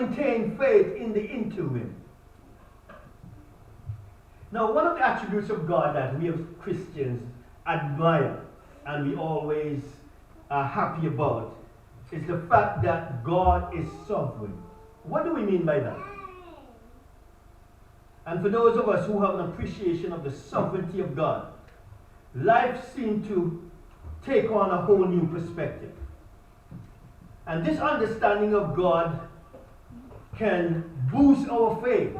maintain faith in the interim. Now, one of the attributes of God that we as Christians admire and we always are happy about is the fact that God is sovereign. What do we mean by that? And for those of us who have an appreciation of the sovereignty of God, life seems to take on a whole new perspective. And this understanding of God can boost our faith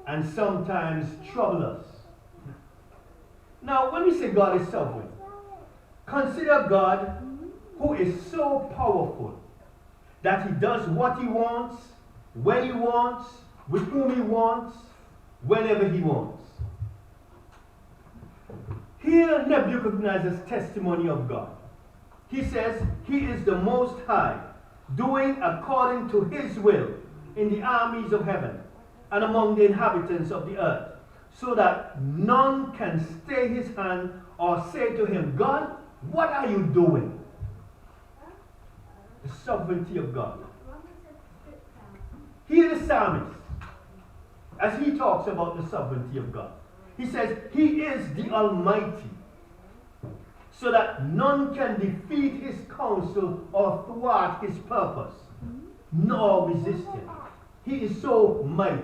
and sometimes trouble us. Now, when we say God is sovereign, consider God who is so powerful that he does what he wants, when he wants, with whom he wants, whenever he wants. Hear Nebuchadnezzar's testimony of God. He says he is the Most High, doing according to his will in the armies of heaven and among the inhabitants of the earth, so that none can stay his hand or say to him, God, what are you doing? The sovereignty of God. Hear the psalmist as he talks about the sovereignty of God. He says, he is the Almighty, so that none can defeat his counsel or thwart his purpose, nor resist him. He is so mighty.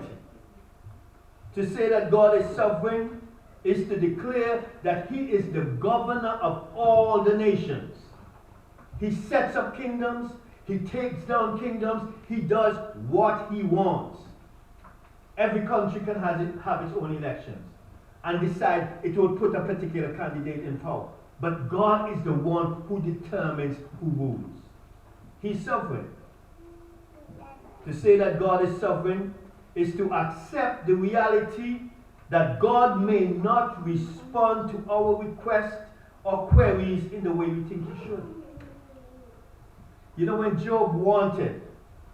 To say that God is sovereign is to declare that he is the governor of all the nations. He sets up kingdoms, he takes down kingdoms, he does what he wants. Every country can have its own elections and decide it will put a particular candidate in power. But God is the one who determines who rules. He's sovereign. To say that God is sovereign is to accept the reality that God may not respond to our requests or queries in the way we think he should. You know, when Job wanted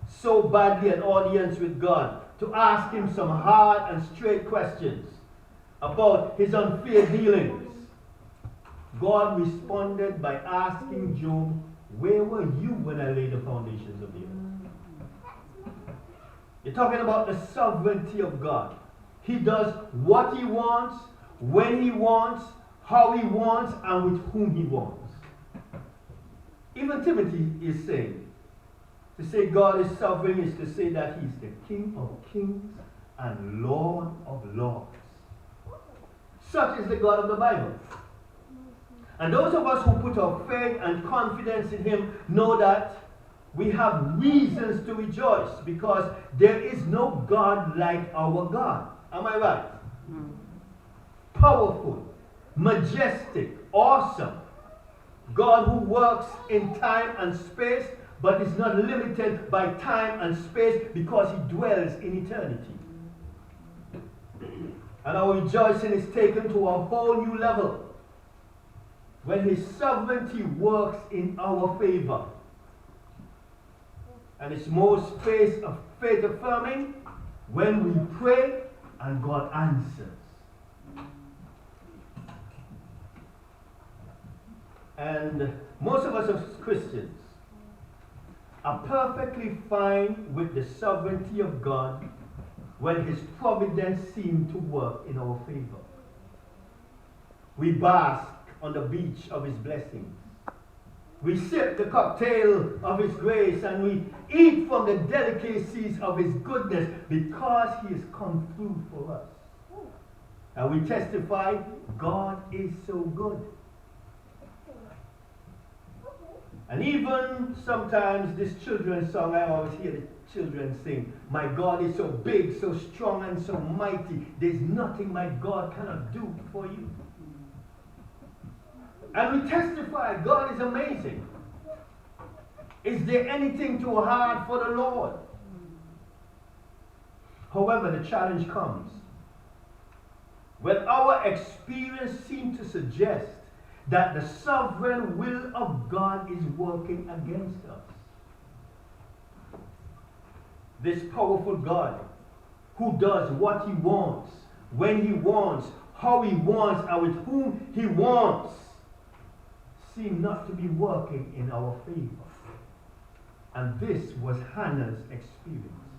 so badly an audience with God to ask him some hard and straight questions about his unfair dealings, God responded by asking Job, where were you when I laid the foundations of the earth? You're talking about the sovereignty of God. He does what he wants, when he wants, how he wants, and with whom he wants. Even Timothy is saying, to say God is sovereign is to say that he's the King of kings and Lord of lords. Such is the God of the Bible. And those of us who put our faith and confidence in him know that we have reasons to rejoice, because there is no God like our God. Am I right? Powerful, majestic, awesome. God who works in time and space, but is not limited by time and space because he dwells in eternity. And our rejoicing is taken to a whole new level when his sovereignty works in our favor. And it's most faith affirming when we pray and God answers. And most of us as Christians are perfectly fine with the sovereignty of God when his providence seems to work in our favor. We bask on the beach of his blessings. We sip the cocktail of his grace, and we eat from the delicacies of his goodness because he has come through for us. And we testify, God is so good. And even sometimes this children's song, I always hear the children sing, my God is so big, so strong, and so mighty. There's nothing my God cannot do for you. And we testify, God is amazing. Is there anything too hard for the Lord? However, the challenge comes when our experience seems to suggest that the sovereign will of God is working against us. This powerful God who does what he wants, when he wants, how he wants, and with whom he wants, seem not to be working in our favor. And this was Hannah's experience.